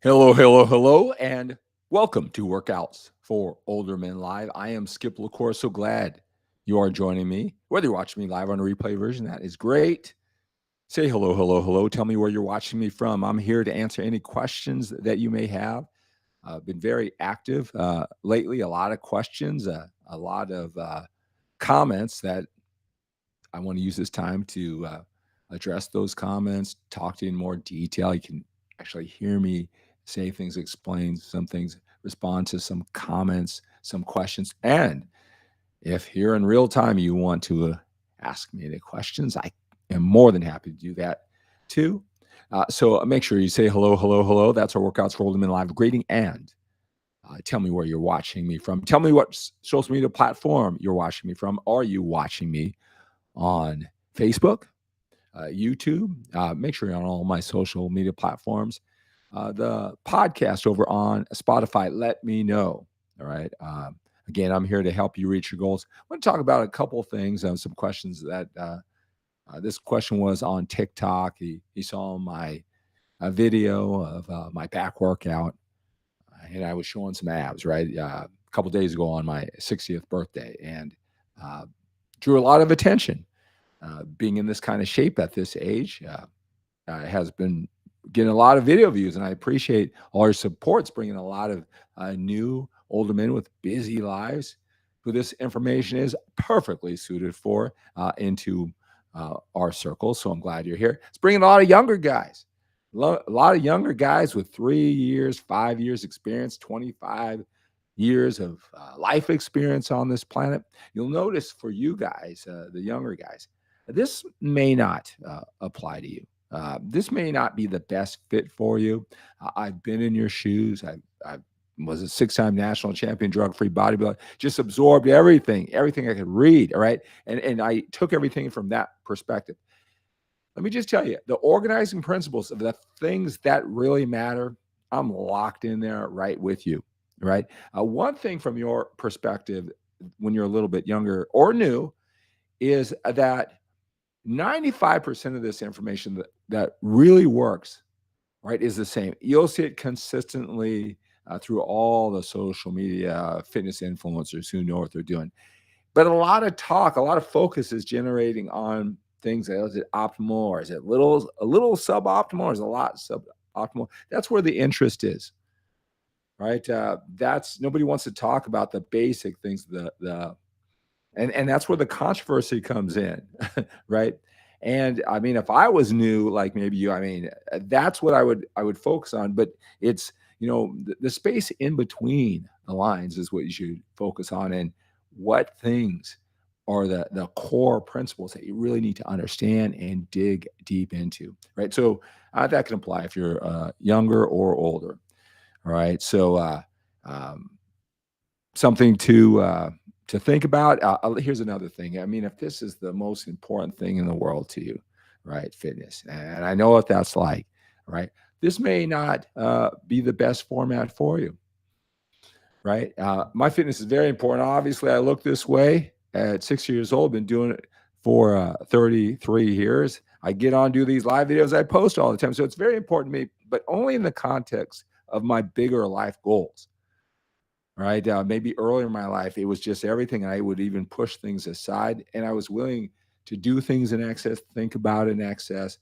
Hello, hello, hello, and welcome to Workouts for Older Men Live. I am Skip LaCour. So glad you are joining me. Whether you're watching me live on a replay version, that is great. Say hello, hello, hello. Tell me where you're watching me from. I'm here to answer any questions that you may have. I've been very active lately, a lot of questions, a lot of comments that I want to use this time to address those comments, talk to you in more detail. You can actually hear me say things, explain some things, respond to some comments, some questions. And if here in real time you want to ask me any questions, I am more than happy to do that too. So make sure you say hello, hello, hello. That's our Workouts for Older Men Live greeting. And tell me where you're watching me from. Tell me what social media platform you're watching me from. Are you watching me on Facebook, YouTube? Make sure you're on all my social media platforms. The podcast over on Spotify, let me know. All right. Again, I'm here to help you reach your goals. I want to talk about a couple of things, some questions that this question was on TikTok. He saw my video of my back workout, and I was showing some abs, right? A couple days ago on my 60th birthday, and drew a lot of attention. Being in this kind of shape at this age has been getting a lot of video views, and I appreciate all your supports, bringing a lot of new older men with busy lives who this information is perfectly suited for into our circle. So I'm glad you're here. It's bringing a lot of younger guys, a lot of younger guys with 3 years, 5 years experience, 25 years of life experience on this planet. You'll notice for you guys, the younger guys, this may not apply to you. This may not be the best fit for you. I've been in your shoes. I was a 6-time national champion, drug-free bodybuilder. Just absorbed everything I could read. All right, and I took everything from that perspective. Let me just tell you, the organizing principles of the things that really matter, I'm locked in there right with you. Right. One thing from your perspective, when you're a little bit younger or new, is that 95% of this information that really works, right, is the same. You'll see it consistently through all the social media fitness influencers who know what they're doing. But a lot of talk, a lot of focus is generating on things that is it optimal, or is it a little suboptimal, or is it a lot suboptimal? That's where the interest is, right? That's nobody wants to talk about the basic things, and that's where the controversy comes in, right? And I mean, if I was new, like maybe you, I mean, that's what I would focus on. But it's the space in between the lines is what you should focus on, and what things are the core principles that you really need to understand and dig deep into, right? So that can apply if you're younger or older. All right, so um, something to think about. Here's another thing. I mean, if this is the most important thing in the world to you, right? Fitness, and I know what that's like, right? This may not be the best format for you, right? My fitness is very important. Obviously, I look this way at 6 years old. Been doing it for 33 years. I get on, do these live videos. I post all the time, so it's very important to me, but only in the context of my bigger life goals, right? Maybe earlier in my life, it was just everything. I would even push things aside, and I was willing to do things in excess, think about it in excess,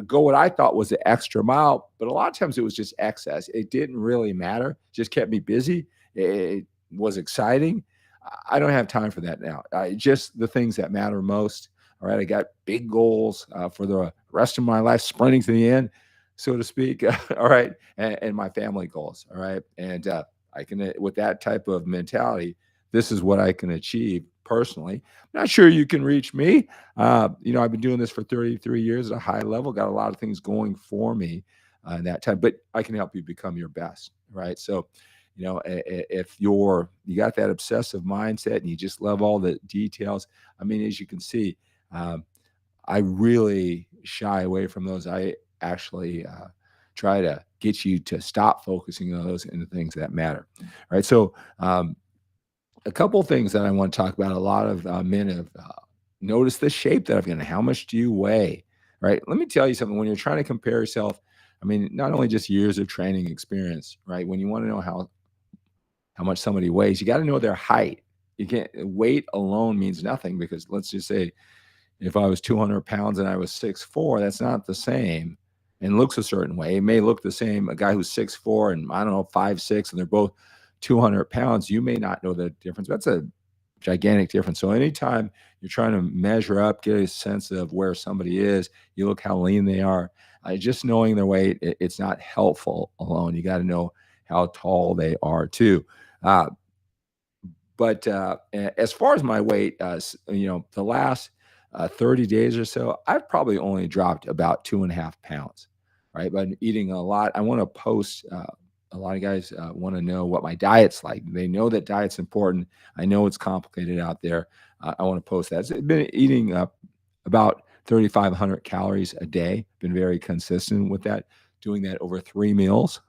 go what I thought was the extra mile. But a lot of times it was just excess. It didn't really matter. Just kept me busy. It was exciting. I don't have time for that now. Just the things that matter most. All right, I got big goals for the rest of my life, sprinting to the end, so to speak. All right, and my family goals. All right, and I can, with that type of mentality, this is what I can achieve personally. I'm not sure you can reach me. I've been doing this for 33 years at a high level, got a lot of things going for me in that time, but I can help you become your best, right? So, if you got that obsessive mindset and you just love all the details, I mean, as you can see, um, I really shy away from those. I actually try to get you to stop focusing on those and the things that matter. Right. So, a couple of things that I want to talk about. A lot of men have noticed the shape that I've got. How much do you weigh? Right. Let me tell you something. When you're trying to compare yourself I mean, not only just years of training experience, right? When you want to know how much somebody weighs, you got to know their height. You can't weight alone means nothing, because let's just say if I was 200 pounds and I was 6'4", that's not the same and looks a certain way. It may look the same. A guy who's 6'4" and I don't know 5'6", and they're both 200 pounds, you may not know the difference. That's a gigantic difference. So anytime you're trying to measure up, get a sense of where somebody is, you look how lean they are. Just knowing their weight, it's not helpful alone. You got to know how tall they are too. But as far as my weight, the last 30 days or so, I've probably only dropped about 2.5 pounds, right? But I'm eating a lot. I want to post. A lot of guys want to know what my diet's like. They know that diet's important. I know it's complicated out there. I want to post that. So I've been eating about 3,500 calories a day. Been very consistent with that, doing that over 3 meals,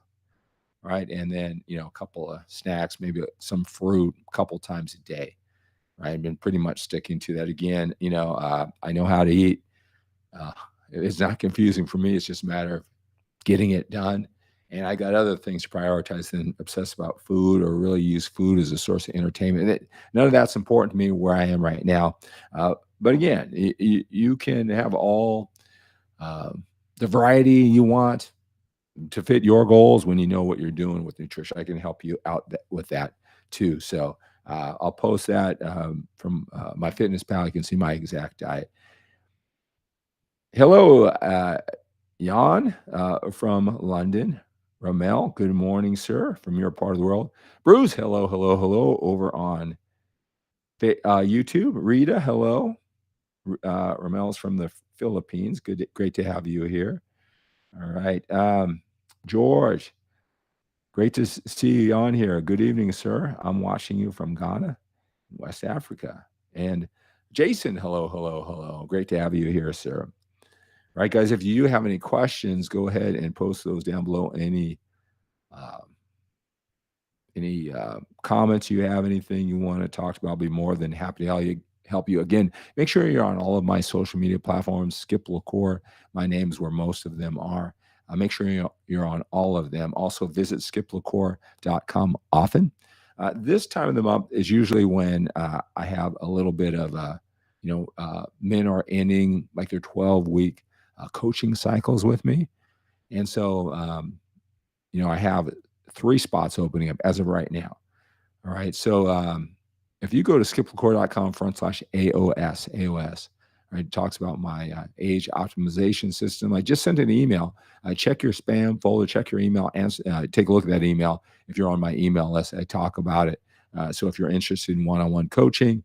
right? And then, a couple of snacks, maybe some fruit a couple times a day, right? I've been pretty much sticking to that. Again, I know how to eat. It's not confusing for me. It's just a matter of getting it done. And I got other things to prioritize than obsess about food or really use food as a source of entertainment. None of that's important to me where I am right now. But again, you can have all the variety you want to fit your goals when you know what you're doing with nutrition. I can help you out with that too. So I'll post that from MyFitnessPal. You can see my exact diet. Hello, Jan from London. Ramel, good morning, sir, from your part of the world. Bruce, hello, hello, hello, over on YouTube. Rita, hello. Ramel's from the Philippines. Great to have you here. All right. George, great to see you on here. Good evening, sir. I'm watching you from Ghana, West Africa. And Jason, hello, hello, hello. Great to have you here, sir. All right, guys, if you have any questions, go ahead and post those down below. Any comments you have, anything you want to talk about, I'll be more than happy to help you. Again, make sure you're on all of my social media platforms. Skip LaCour, my name's where most of them are. Make sure you're on all of them. Also, visit skiplacour.com often. This time of the month is usually when I have a little bit of, men are ending like their 12-week coaching cycles with me. And so, I have 3 spots opening up as of right now. All right. So if you go to skiplacour.com/AOS, right, it talks about my age optimization system. I just sent an email. Check your spam folder, check your email, and take a look at that email. If you're on my email list, I talk about it. So if you're interested in one-on-one coaching,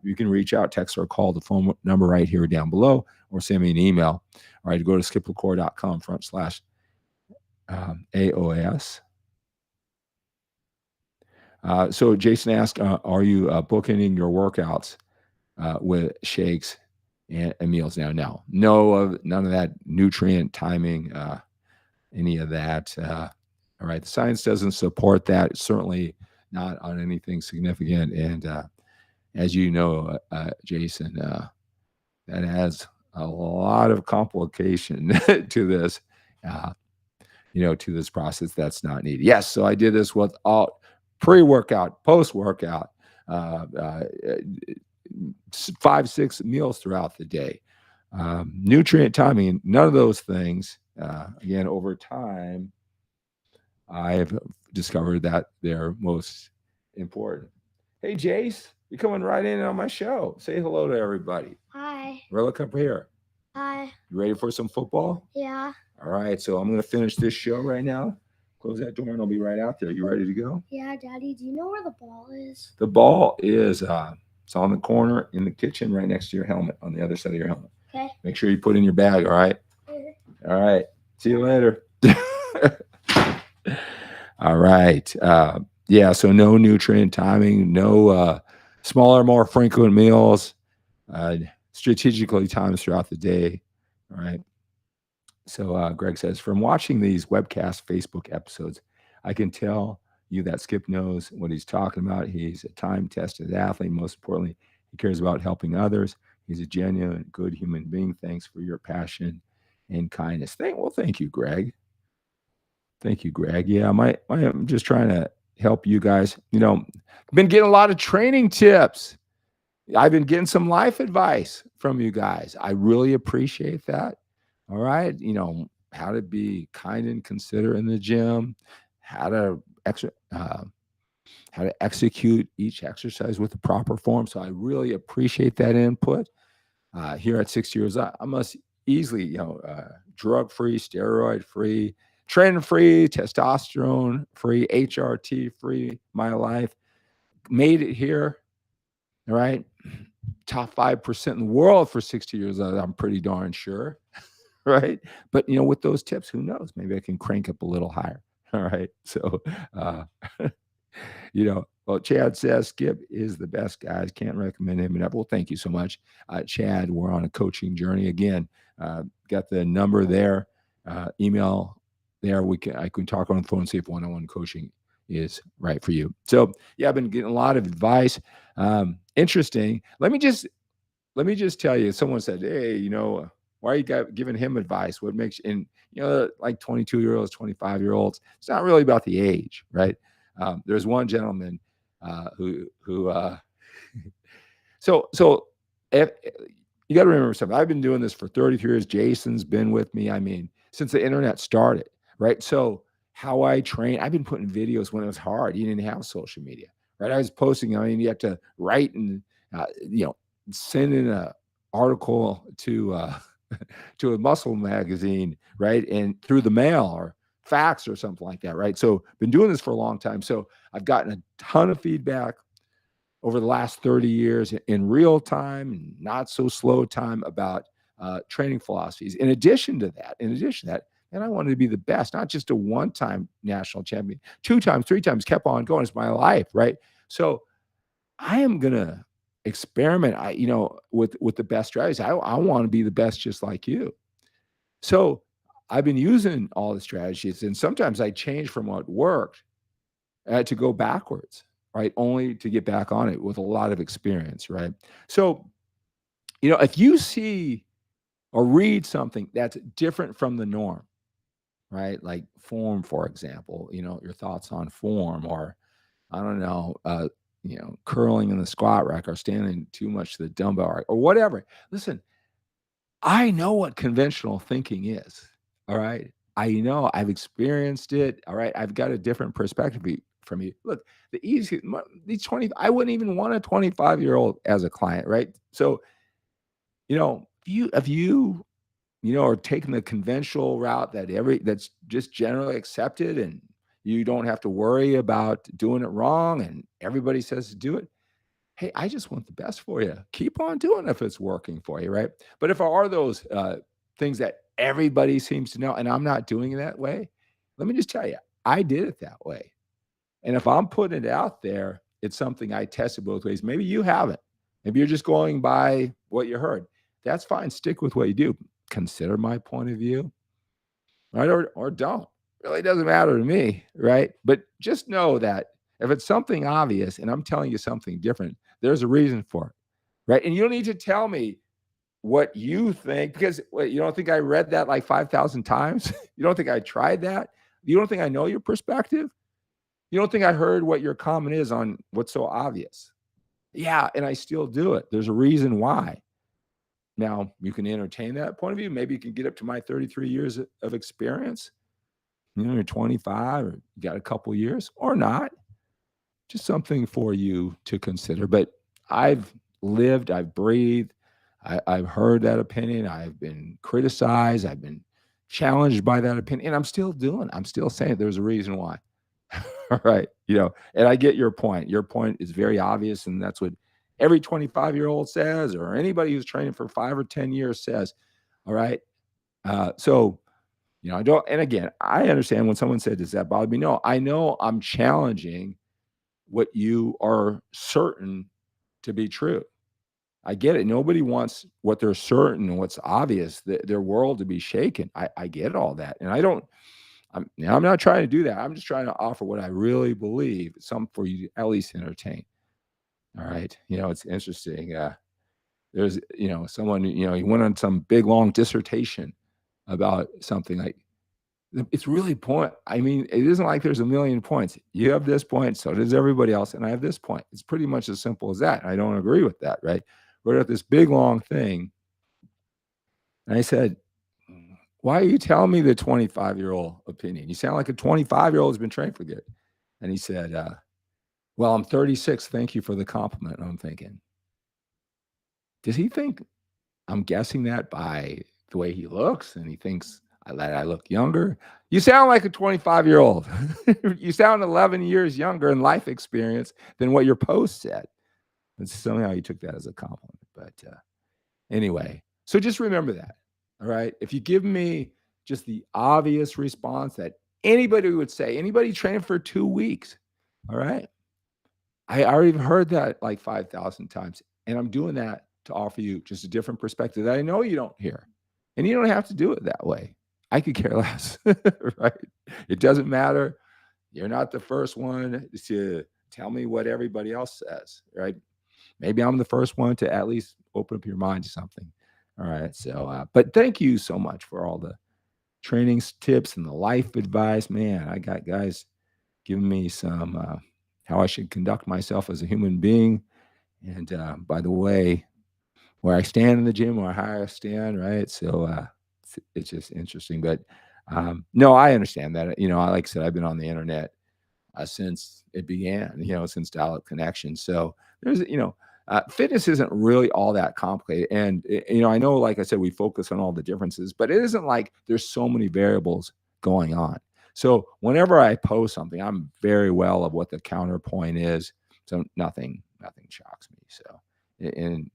you can reach out, text, or call the phone number right here down below, or send me an email. All right, go to skiplacour.com/AOS. So Jason asked, are you bookending your workouts with shakes and meals now? No, none of that nutrient timing, any of that. All right. The science doesn't support that. It's certainly not on anything significant. And as you know, Jason, that has a lot of complication to this, to this process that's not needed. Yes. So I did this with all pre-workout, post-workout, 5-6 meals throughout the day. Nutrient timing, none of those things. Again, over time, I've discovered that they're most important. Hey, Jace, you're coming right in on my show. Say hello to everybody. Hi. Rilla, come here. Hi. You ready for some football? Yeah. All right, so I'm going to finish this show right now. Close that door and I'll be right out there. You ready to go? Yeah, Daddy, do you know where the ball is? The ball is it's on the corner in the kitchen right next to your helmet, on the other side of your helmet. Okay. Make sure you put it in your bag, all right? All right. See you later. All right. Yeah, so no nutrient timing, no smaller, more frequent meals, strategically times throughout the day. All right. So Greg says, from watching these webcast Facebook episodes, I can tell you that Skip knows what he's talking about. He's a time-tested athlete. Most importantly, he cares about helping others. He's a genuine, good human being. Thanks for your passion and kindness. Thank you, Greg. Thank you, Greg. Yeah, I'm just trying to help you guys. Been getting a lot of training tips. I've been getting some life advice from you guys. I really appreciate that. All right. How to be kind and considerate in the gym, how to how to execute each exercise with the proper form. So I really appreciate that input. Here at 60 years, I must easily, drug free, steroid free, trend free, testosterone free, HRT free, my life. Made it here. All right. Top 5% in the world for 60 years old, I'm pretty darn sure. Right. But, with those tips, who knows? Maybe I can crank up a little higher. All right. So, well, Chad says Skip is the best, guys. Can't recommend him enough. Well, thank you so much, Chad. We're on a coaching journey again. Got the number there, email there. I can talk on the phone and see if one-on-one coaching is right for you. So yeah, I've been getting a lot of advice. Interesting. Let me just tell you. Someone said, "Hey, why are you giving him advice? What makes?" And like 22-year-olds, 25-year-olds. It's not really about the age, right? There's one gentleman who so if, you got to remember something. I've been doing this for 33 years. Jason's been with me. I mean, since the internet started, right? So how I train, I've been putting videos when it was hard. You didn't have social media, right? I was posting. I mean, you have to write and send in an article to to a muscle magazine, right? And through the mail or fax or something like that, right? So been doing this for a long time. So I've gotten a ton of feedback over the last 30 years in real time and not so slow time about training philosophies. In addition to that, and I wanted to be the best, not just a one-time national champion, 2 times, 3 times, kept on going. It's my life, right? So I am gonna experiment. With the best strategies. I want to be the best, just like you. So I've been using all the strategies, and sometimes I change from what worked to go backwards, right? Only to get back on it with a lot of experience, right? So, if you see or read something that's different from the norm, right? Like form, for example, your thoughts on form, or I don't know, curling in the squat rack or standing too much to the dumbbell rack or whatever. Listen, I know what conventional thinking is. All right. I know I've experienced it. All right. I've got a different perspective from you. Look, these 20, I wouldn't even want a 25-year-old as a client. Right. So, if you are taking the conventional route that's just generally accepted, and you don't have to worry about doing it wrong and everybody says to do it. Hey, I just want the best for you. Keep on doing it if it's working for you, right? But if there are those things that everybody seems to know, and I'm not doing it that way, let me just tell you, I did it that way. And if I'm putting it out there, it's something I tested both ways. Maybe you haven't. Maybe you're just going by what you heard. That's fine. Stick with what you do. Consider my point of view, right? Or don't. Really doesn't matter to me, right? But just know that if it's something obvious and I'm telling you something different, there's a reason for it, right? And you don't need to tell me what you think, because you don't think I read that like 5,000 times? You don't think I tried that? You don't think I know your perspective? You don't think I heard what your comment is on what's so obvious? Yeah, and I still do it. There's a reason why. Now, you can entertain that point of view. Maybe you can get up to my 33 years of experience. You're 25 or you got a couple years or not. Just something for you to consider. But I've lived, I've breathed, I've heard that opinion. I've been criticized. I've been challenged by that opinion. And I'm still saying there's a reason why. All right. And I get your point. Your point is very obvious. And that's what every 25-year-old says, or anybody who's training for 5 or 10 years says. All right. So, I don't, and again, I understand when someone said, does that bother me? No, I know I'm challenging what you are certain to be true. I get it. Nobody wants what they're certain and what's obvious, their world to be shaken. I get all that. And I'm not trying to do that. I'm just trying to offer what I really believe, something for you to at least entertain. All right. It's interesting. There's, someone, he went on some big, long dissertation about something like, It's really point. I mean, it isn't like there's a million points. You have this point, so does everybody else, and I have this point. It's pretty much as simple as that. I don't agree with that, right? Wrote out this big long thing, and I said, "Why are you telling me the 25-year-old opinion? You sound like a 25-year-old who's been trained for good." And he said, "Well, I'm 36. Thank you for the compliment." And I'm thinking, does he think I'm guessing that by the way he looks, and he thinks I look younger? You sound like a 25-year-old. You sound 11 years younger in life experience than what your post said. And somehow he took that as a compliment. But anyway, so just remember that. All right. If you give me just the obvious response that anybody would say, anybody training for 2 weeks, all right, I already heard that like 5,000 times. And I'm doing that to offer you just a different perspective that I know you don't hear. And you don't have to do it that way. I could care less, right? It doesn't matter. You're not the first one to tell me what everybody else says, right? Maybe I'm the first one to at least open up your mind to something. All right. So, but thank you so much for all the training tips and the life advice. Man, I got guys giving me some how I should conduct myself as a human being. And by the way, where I stand in the gym or how I stand, right? So it's just interesting. But no, I understand that. Like I said, I've been on the internet since it began, since dial-up connection. So there's, fitness isn't really all that complicated. And, I know, like I said, we focus on all the differences, but it isn't like there's so many variables going on. So whenever I post something, I'm very well of what the counterpoint is. So nothing shocks me. So, and,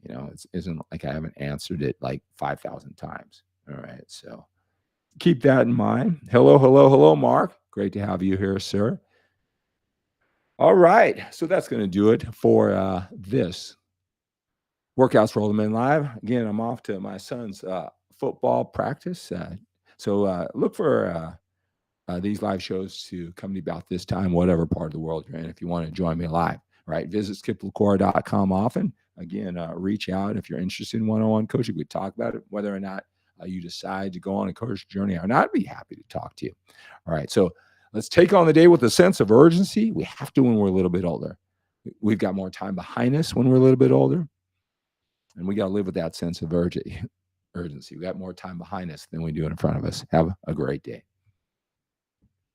it isn't like I haven't answered it like 5,000 times. All right. So keep that in mind. Hello, Mark. Great to have you here, sir. All right. So that's going to do it for this Workouts for Older Men Live. Again, I'm off to my son's football practice. So look for these live shows to come to you about this time, whatever part of the world you're in, if you want to join me live. Right. Visit skiplacora.com often. Again, reach out if you're interested in one-on-one coaching. We talk about it, whether or not you decide to go on a coach journey or not. I'd be happy to talk to you. All right. So let's take on the day with a sense of urgency. We have to when we're a little bit older. We've got more time behind us when we're a little bit older. And we got to live with that sense of urgency. We got more time behind us than we do in front of us. Have a great day.